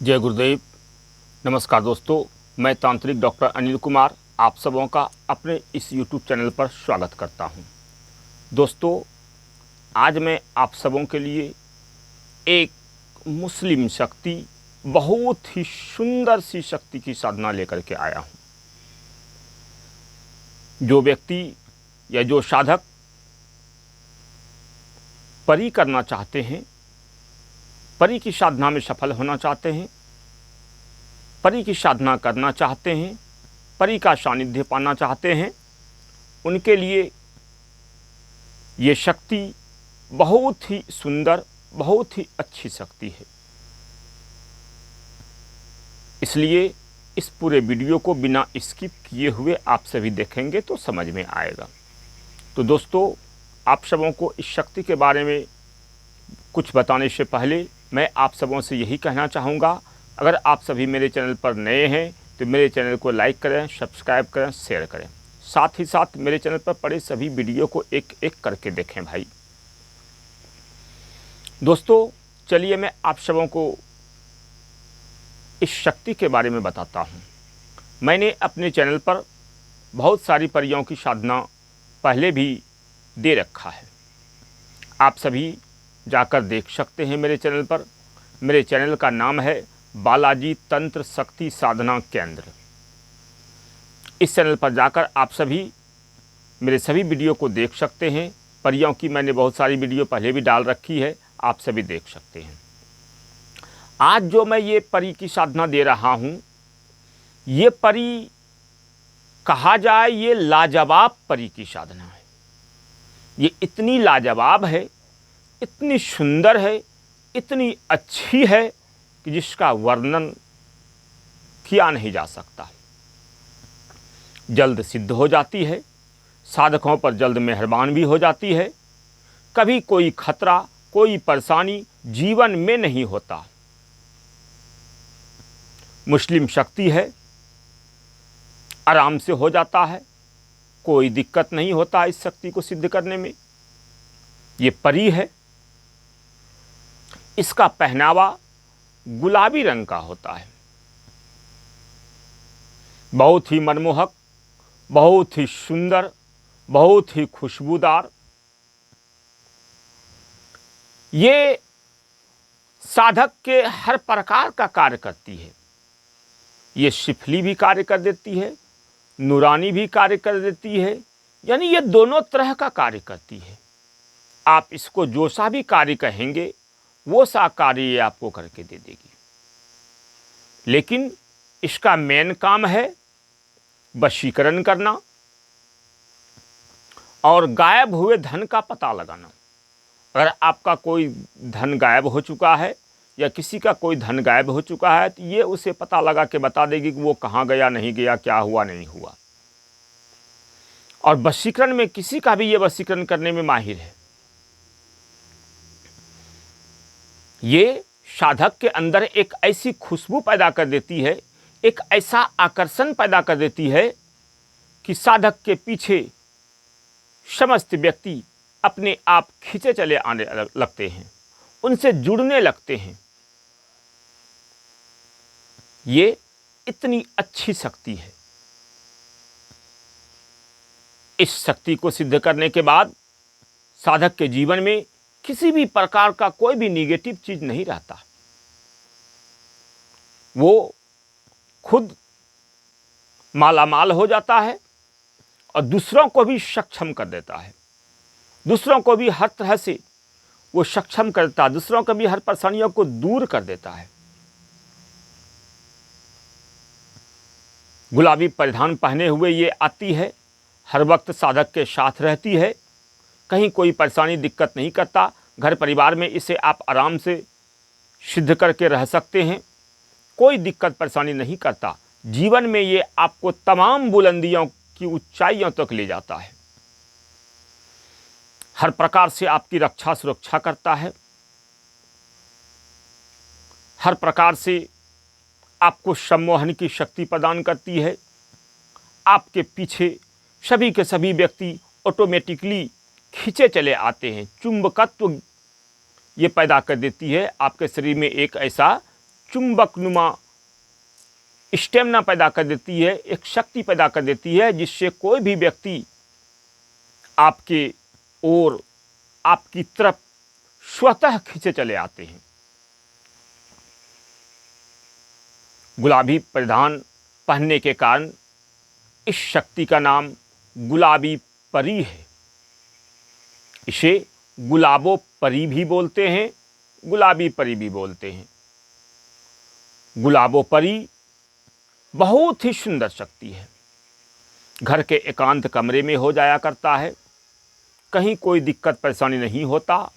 जय गुरुदेव। नमस्कार दोस्तों, मैं तांत्रिक डॉक्टर अनिल कुमार आप सबों का अपने इस यूट्यूब चैनल पर स्वागत करता हूं। दोस्तों, आज मैं आप सबों के लिए एक मुस्लिम शक्ति, बहुत ही सुंदर सी शक्ति की साधना लेकर के आया हूं। जो व्यक्ति या जो साधक परी करना चाहते हैं, परी की साधना में सफल होना चाहते हैं, परी की साधना करना चाहते हैं, परी का सानिध्य पाना चाहते हैं, उनके लिए ये शक्ति बहुत ही सुंदर, बहुत ही अच्छी शक्ति है। इसलिए इस पूरे वीडियो को बिना स्किप किए हुए आप सभी देखेंगे तो समझ में आएगा। तो दोस्तों, आप सबों को इस शक्ति के बारे में कुछ बताने से पहले मैं आप सबों से यही कहना चाहूँगा, अगर आप सभी मेरे चैनल पर नए हैं तो मेरे चैनल को लाइक करें, सब्सक्राइब करें, शेयर करें। साथ ही साथ मेरे चैनल पर पड़े सभी वीडियो को एक एक करके देखें भाई। दोस्तों, चलिए मैं आप सबों को इस शक्ति के बारे में बताता हूँ। मैंने अपने चैनल पर बहुत सारी परियों की साधना पहले भी दे रखा है, आप सभी जाकर देख सकते हैं मेरे चैनल पर। मेरे चैनल का नाम है बालाजी तंत्र शक्ति साधना केंद्र। इस चैनल पर जाकर आप सभी मेरे सभी वीडियो को देख सकते हैं। परियों की मैंने बहुत सारी वीडियो पहले भी डाल रखी है, आप सभी देख सकते हैं। आज जो मैं ये परी की साधना दे रहा हूँ, ये परी कहा जाए ये लाजवाब परी की साधना है। ये इतनी लाजवाब है, इतनी सुंदर है, इतनी अच्छी है कि जिसका वर्णन किया नहीं जा सकता। जल्द सिद्ध हो जाती है, साधकों पर जल्द मेहरबान भी हो जाती है। कभी कोई खतरा, कोई परेशानी जीवन में नहीं होता। मुस्लिम शक्ति है, आराम से हो जाता है, कोई दिक्कत नहीं होता इस शक्ति को सिद्ध करने में। ये परी है, इसका पहनावा गुलाबी रंग का होता है, बहुत ही मनमोहक, बहुत ही सुंदर, बहुत ही खुशबूदार। ये साधक के हर प्रकार का कार्य करती है। ये शिफली भी कार्य कर देती है, नूरानी भी कार्य कर देती है, यानी ये दोनों तरह का कार्य करती है। आप इसको जो सा भी कार्य कहेंगे वो सा कार्य ये आपको करके दे देगी। लेकिन इसका मेन काम है वशीकरण करना और गायब हुए धन का पता लगाना। अगर आपका कोई धन गायब हो चुका है या किसी का कोई धन गायब हो चुका है तो ये उसे पता लगा के बता देगी कि वो कहाँ गया, नहीं गया, क्या हुआ, नहीं हुआ। और वशीकरण में किसी का भी ये वशीकरण करने में माहिर है। ये साधक के अंदर एक ऐसी खुशबू पैदा कर देती है, एक ऐसा आकर्षण पैदा कर देती है कि साधक के पीछे समस्त व्यक्ति अपने आप खींचे चले आने लगते हैं, उनसे जुड़ने लगते हैं। ये इतनी अच्छी शक्ति है। इस शक्ति को सिद्ध करने के बाद साधक के जीवन में किसी भी प्रकार का कोई भी निगेटिव चीज नहीं रहता। वो खुद मालामाल हो जाता है और दूसरों को भी सक्षम कर देता है। दूसरों को भी हर तरह से वो सक्षम करता है, दूसरों को भी हर परेशानियों को दूर कर देता है। गुलाबी परिधान पहने हुए ये आती है, हर वक्त साधक के साथ रहती है, कहीं कोई परेशानी दिक्कत नहीं करता। घर परिवार में इसे आप आराम से सिद्ध करके रह सकते हैं, कोई दिक्कत परेशानी नहीं करता। जीवन में ये आपको तमाम बुलंदियों की ऊंचाइयों तक ले जाता है। हर प्रकार से आपकी रक्षा सुरक्षा करता है, हर प्रकार से आपको सम्मोहन की शक्ति प्रदान करती है। आपके पीछे सभी के सभी व्यक्ति ऑटोमेटिकली खींचे चले आते हैं। चुंबकत्व ये पैदा कर देती है, आपके शरीर में एक ऐसा चुंबकनुमा स्टेमिना पैदा कर देती है, एक शक्ति पैदा कर देती है, जिससे कोई भी व्यक्ति आपके ओर, आपकी तरफ स्वतः खींचे चले आते हैं। गुलाबी परिधान पहनने के कारण इस शक्ति का नाम गुलाबी परी है। इसे गुलाबो परी भी बोलते हैं, गुलाबी परी भी बोलते हैं। गुलाबो परी बहुत ही सुंदर शक्ति है। घर के एकांत कमरे में हो जाया करता है, कहीं कोई दिक्कत परेशानी नहीं होता,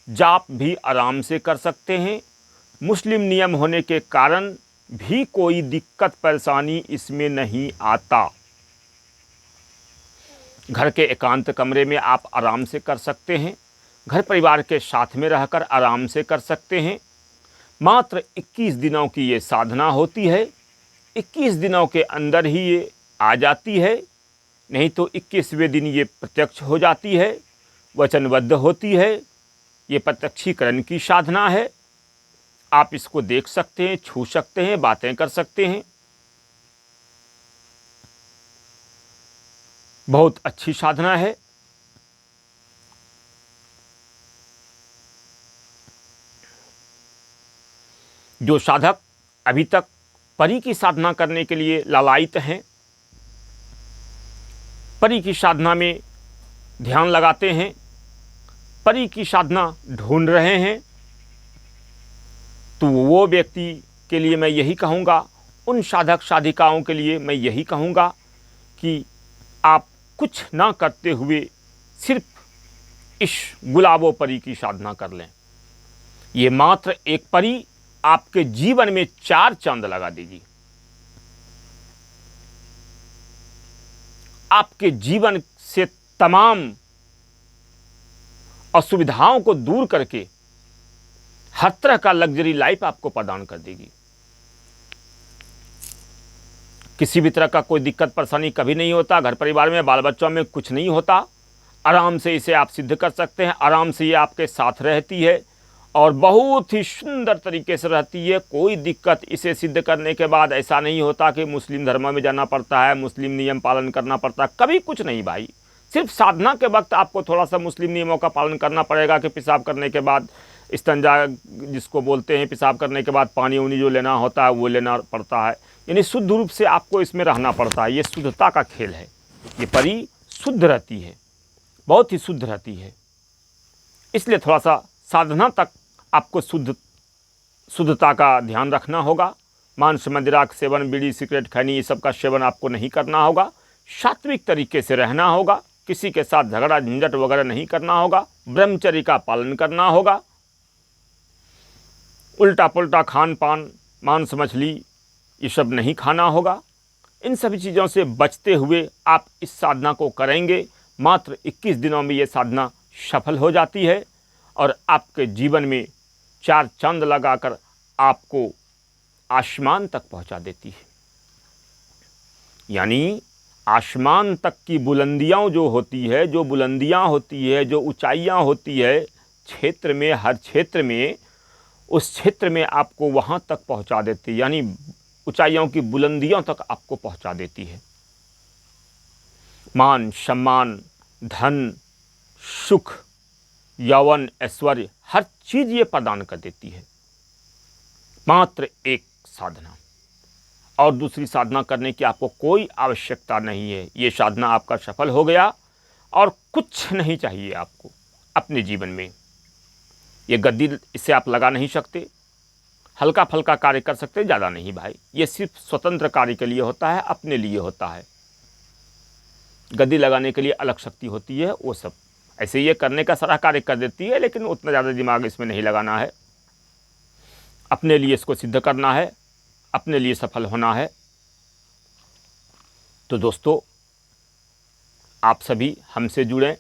जाप भी आराम से कर सकते हैं। मुस्लिम नियम होने के कारण भी कोई दिक्कत परेशानी इसमें नहीं आता। घर के एकांत कमरे में आप आराम से कर सकते हैं, घर परिवार के साथ में रहकर आराम से कर सकते हैं। मात्र 21 दिनों की ये साधना होती है। 21 दिनों के अंदर ही ये आ जाती है, नहीं तो 21वें दिन ये प्रत्यक्ष हो जाती है, वचनबद्ध होती है। ये प्रत्यक्षीकरण की साधना है। आप इसको देख सकते हैं, छू सकते हैं, बातें कर सकते हैं। बहुत अच्छी साधना है। जो साधक अभी तक परी की साधना करने के लिए लालायित हैं, परी की साधना में ध्यान लगाते हैं, परी की साधना ढूंढ रहे हैं, तो वो व्यक्ति के लिए मैं यही कहूँगा, उन साधक साधिकाओं के लिए मैं यही कहूँगा कि आप कुछ ना करते हुए सिर्फ इस गुलाबो परी की साधना कर लें। ये मात्र एक परी आपके जीवन में 4 चांद लगा देगी। आपके जीवन से तमाम असुविधाओं को दूर करके हर तरह का लग्जरी लाइफ आपको प्रदान कर देगी। किसी भी तरह का कोई दिक्कत परेशानी कभी नहीं होता, घर परिवार में बाल बच्चों में कुछ नहीं होता। आराम से इसे आप सिद्ध कर सकते हैं। आराम से ये आपके साथ रहती है और बहुत ही सुंदर तरीके से रहती है। कोई दिक्कत इसे सिद्ध करने के बाद ऐसा नहीं होता कि मुस्लिम धर्म में जाना पड़ता है, मुस्लिम नियम पालन करना पड़ता है, कभी कुछ नहीं भाई। सिर्फ साधना के वक्त आपको थोड़ा सा मुस्लिम नियमों का पालन करना पड़ेगा कि पेशाब करने के बाद इस्तंजा जिसको बोलते हैं, पेशाब करने के बाद पानी उनी जो लेना होता है वो लेना पड़ता है। यानी शुद्ध रूप से आपको इसमें रहना पड़ता है। ये शुद्धता का खेल है। ये परी शुद्ध रहती है, बहुत ही शुद्ध रहती है। इसलिए थोड़ा सा साधना तक आपको शुद्धता का ध्यान रखना होगा। मांस मदिरा का सेवन, बीड़ी सिगरेट खैनी, ये सब का सेवन आपको नहीं करना होगा। सात्विक तरीके से रहना होगा। किसी के साथ झगड़ा झंझट वगैरह नहीं करना होगा। ब्रह्मचर्य का पालन करना होगा। उल्टा पुल्टा खान पान, मांस मछली ये सब नहीं खाना होगा। इन सभी चीज़ों से बचते हुए आप इस साधना को करेंगे। मात्र 21 दिनों में ये साधना सफल हो जाती है और आपके जीवन में 4 चांद लगाकर आपको आसमान तक पहुंचा देती है। यानी आसमान तक की बुलंदियाँ जो होती है, जो बुलंदियाँ होती है, जो ऊंचाइयाँ होती है क्षेत्र में, हर क्षेत्र में, उस क्षेत्र में आपको वहाँ तक पहुँचा देती है। यानी ऊंचाइयों की बुलंदियों तक आपको पहुँचा देती है। मान सम्मान, धन, सुख, यौवन, ऐश्वर्य, हर चीज़ ये प्रदान कर देती है। मात्र एक साधना, और दूसरी साधना करने की आपको कोई आवश्यकता नहीं है। ये साधना आपका सफल हो गया और कुछ नहीं चाहिए आपको अपने जीवन में। ये गद्दी इसे आप लगा नहीं सकते, हल्का फल्का कार्य कर सकते, ज़्यादा नहीं भाई। ये सिर्फ स्वतंत्र कार्य के लिए होता है, अपने लिए होता है। गद्दी लगाने के लिए अलग शक्ति होती है, वो सब ऐसे ये करने का सारा कार्य कर देती है, लेकिन उतना ज़्यादा दिमाग इसमें नहीं लगाना है। अपने लिए इसको सिद्ध करना है, अपने लिए सफल होना है। तो दोस्तों, आप सभी हमसे जुड़ें,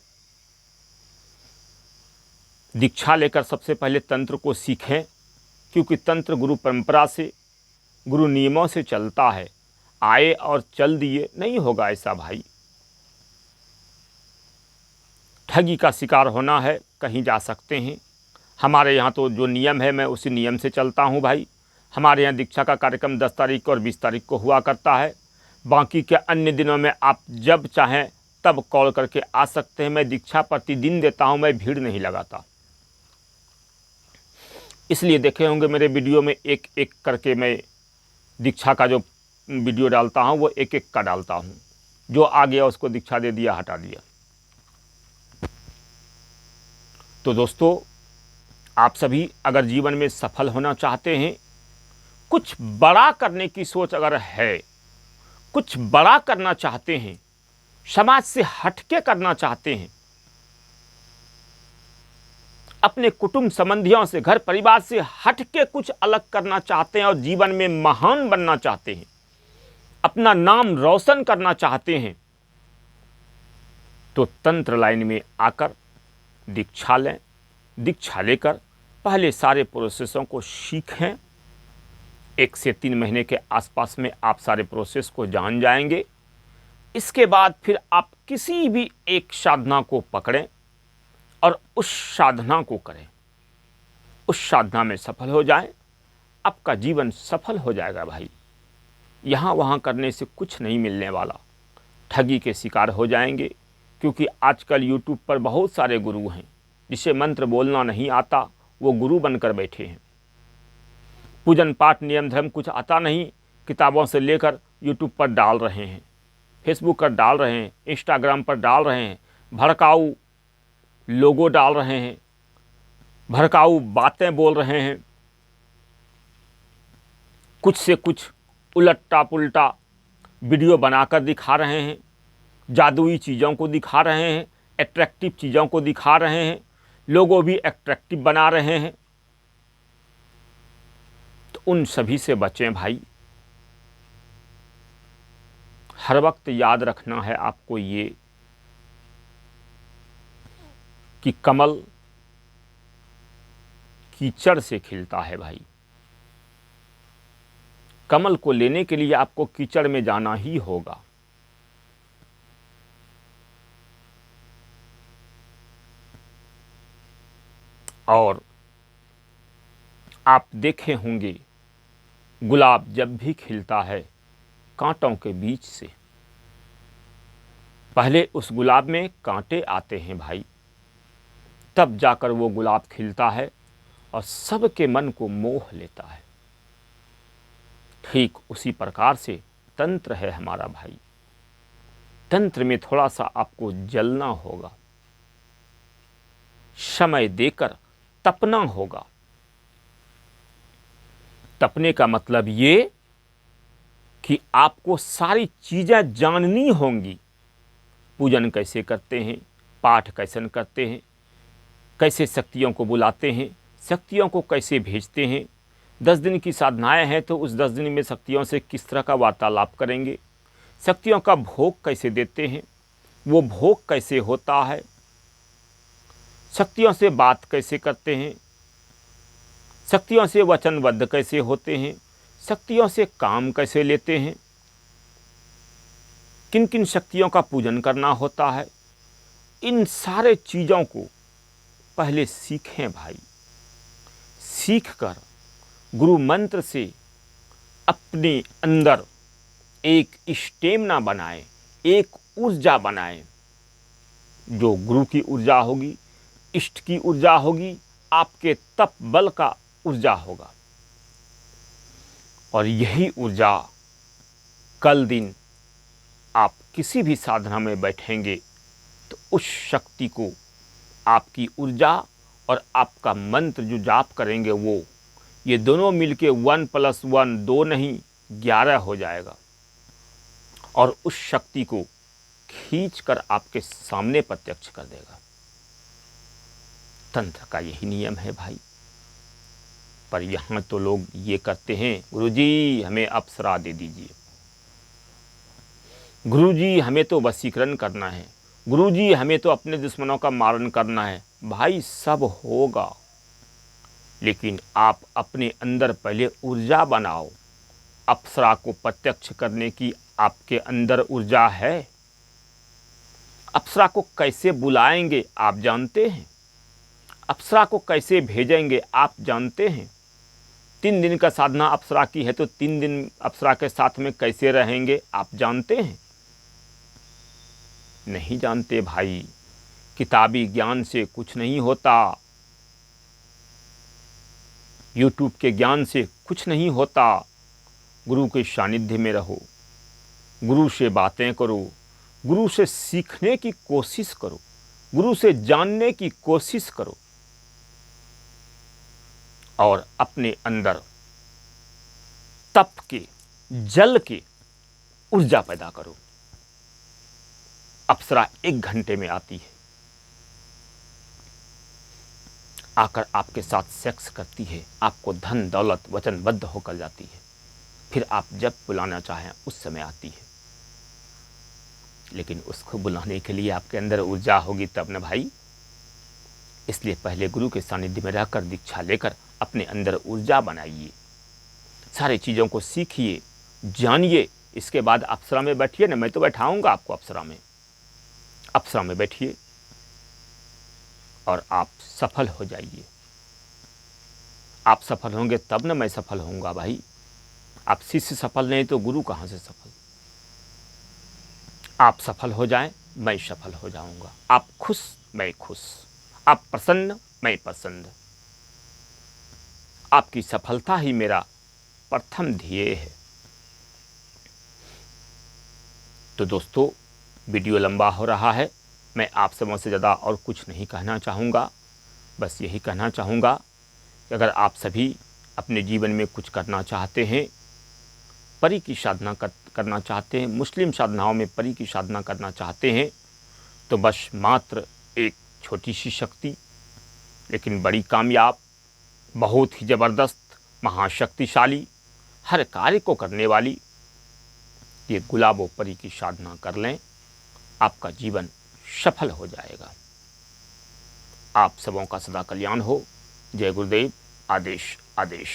दीक्षा लेकर सबसे पहले तंत्र को सीखें, क्योंकि तंत्र गुरु परंपरा से, गुरु नियमों से चलता है। आए और चल दिए नहीं होगा ऐसा भाई। ठगी का शिकार होना है, कहीं जा सकते हैं। हमारे यहाँ तो जो नियम है मैं उसी नियम से चलता हूँ भाई। हमारे यहाँ दीक्षा का कार्यक्रम 10 तारीख और 20 तारीख को हुआ करता है। बाकी के अन्य दिनों में आप जब चाहें तब कॉल करके आ सकते हैं। मैं दीक्षा प्रतिदिन देता हूं, मैं भीड़ नहीं लगाता। इसलिए देखे होंगे मेरे वीडियो में एक एक करके मैं दीक्षा का जो वीडियो डालता हूं वो एक एक का डालता हूं। जो आ गया उसको दीक्षा दे दिया, हटा दिया। तो दोस्तों, आप सभी अगर जीवन में सफल होना चाहते हैं, कुछ बड़ा करने की सोच अगर है, कुछ बड़ा करना चाहते हैं, समाज से हटके करना चाहते हैं, अपने कुटुंब संबंधियों से, घर परिवार से हटके कुछ अलग करना चाहते हैं और जीवन में महान बनना चाहते हैं, अपना नाम रोशन करना चाहते हैं, तो तंत्र लाइन में आकर दीक्षा लें। दीक्षा लेकर पहले सारे प्रोसेसों को सीखें। 1 से 3 महीने के आसपास में आप सारे प्रोसेस को जान जाएंगे। इसके बाद फिर आप किसी भी एक साधना को पकड़ें और उस साधना को करें, उस साधना में सफल हो जाएं, आपका जीवन सफल हो जाएगा भाई। यहाँ वहाँ करने से कुछ नहीं मिलने वाला, ठगी के शिकार हो जाएंगे। क्योंकि आजकल यूट्यूब पर बहुत सारे गुरु हैं, जिसे मंत्र बोलना नहीं आता वो गुरु बनकर बैठे हैं। पूजन पाठ नियम धर्म कुछ आता नहीं, किताबों से लेकर यूट्यूब पर डाल रहे हैं, फेसबुक पर डाल रहे हैं, इंस्टाग्राम पर डाल रहे हैं, भड़काऊ लोगो डाल रहे हैं, भड़काऊ बातें बोल रहे हैं, कुछ से कुछ उलटा पुलटा वीडियो बनाकर दिखा रहे हैं, जादुई चीज़ों को दिखा रहे हैं, एट्रैक्टिव चीज़ों को दिखा रहे हैं, लोगों भी एट्रैक्टिव बना रहे हैं। तो उन सभी से बचें भाई। हर वक्त याद रखना है आपको ये कि कमल कीचड़ से खिलता है भाई। कमल को लेने के लिए आपको कीचड़ में जाना ही होगा। और आप देखे होंगे गुलाब जब भी खिलता है कांटों के बीच से, पहले उस गुलाब में कांटे आते हैं भाई, तब जाकर वो गुलाब खिलता है और सबके मन को मोह लेता है। ठीक उसी प्रकार से तंत्र है हमारा भाई। तंत्र में थोड़ा सा आपको जलना होगा, समय देकर तपना होगा। तपने का मतलब ये कि आपको सारी चीजें जाननी होंगी। पूजन कैसे करते हैं, पाठ कैसे करते हैं, कैसे शक्तियों को बुलाते हैं, शक्तियों को कैसे भेजते हैं। 10 दिन की साधनाएं हैं तो उस 10 दिन में शक्तियों से किस तरह का वार्तालाप करेंगे, शक्तियों का भोग कैसे देते हैं, वो भोग कैसे होता है, शक्तियों से बात कैसे करते हैं, शक्तियों से वचनबद्ध कैसे होते हैं, शक्तियों से काम कैसे लेते हैं, किन किन शक्तियों का पूजन करना होता है। इन सारे चीज़ों को पहले सीखें भाई। सीखकर गुरु मंत्र से अपने अंदर एक स्टेमिना बनाएं, एक ऊर्जा बनाएं, जो गुरु की ऊर्जा होगी, इष्ट की ऊर्जा होगी, आपके तप बल का ऊर्जा होगा। और यही ऊर्जा कल दिन आप किसी भी साधना में बैठेंगे तो उस शक्ति को, आपकी ऊर्जा और आपका मंत्र जो जाप करेंगे वो, ये दोनों मिलके 1 + 1 2 नहीं 11 हो जाएगा। और उस शक्ति को खींच कर आपके सामने प्रत्यक्ष कर देगा। तंत्र का यही नियम है भाई। पर यहाँ तो लोग ये करते हैं, गुरुजी हमें अप्सरा दे दीजिए, गुरुजी हमें तो वशीकरण करना है, गुरुजी हमें तो अपने दुश्मनों का मारण करना है। भाई सब होगा, लेकिन आप अपने अंदर पहले ऊर्जा बनाओ। अप्सरा को प्रत्यक्ष करने की आपके अंदर ऊर्जा है। अप्सरा को कैसे बुलाएंगे आप जानते हैं, अप्सरा को कैसे भेजेंगे आप जानते हैं। 3 दिन का साधना अप्सरा की है तो 3 दिन अप्सरा के साथ में कैसे रहेंगे आप जानते हैं? नहीं जानते भाई। किताबी ज्ञान से कुछ नहीं होता, यूट्यूब के ज्ञान से कुछ नहीं होता। गुरु के सानिध्य में रहो, गुरु से बातें करो, गुरु से सीखने की कोशिश करो, गुरु से जानने की कोशिश करो और अपने अंदर तप के, जल के ऊर्जा पैदा करो। अप्सरा 1 घंटे में आती है, आकर आपके साथ सेक्स करती है, आपको धन दौलत वचनबद्ध होकर जाती है, फिर आप जब बुलाना चाहें उस समय आती है। लेकिन उसको बुलाने के लिए आपके अंदर ऊर्जा होगी तब न भाई। इसलिए पहले गुरु के सानिध्य में रहकर दीक्षा लेकर अपने अंदर ऊर्जा बनाइए, सारी चीज़ों को सीखिए, जानिए। इसके बाद अप्सरा में बैठिए ना, मैं तो बैठाऊंगा आपको अप्सरा में। अप्सरा में बैठिए और आप सफल हो जाइए। आप सफल होंगे तब ना मैं सफल होऊंगा भाई। आप शिष्य सफल नहीं तो गुरु कहाँ से सफल। आप सफल हो जाएं, मैं सफल हो जाऊंगा। आप खुश, मैं खुश। आप प्रसन्न, मैं प्रसन्न। आपकी सफलता ही मेरा प्रथम ध्येय है। तो दोस्तों, वीडियो लंबा हो रहा है, मैं आप सबों से ज़्यादा और कुछ नहीं कहना चाहूँगा। बस यही कहना चाहूँगा कि अगर आप सभी अपने जीवन में कुछ करना चाहते हैं, परि की साधना करना चाहते हैं, मुस्लिम साधनाओं में परि की साधना करना चाहते हैं, तो बस मात्र एक छोटी सी शक्ति लेकिन बड़ी कामयाब, बहुत ही ज़बरदस्त, महाशक्तिशाली, हर कार्य को करने वाली ये गुलाबो परि की साधना कर लें, आपका जीवन सफल हो जाएगा। आप सबों का सदा कल्याण हो। जय गुरुदेव। आदेश आदेश।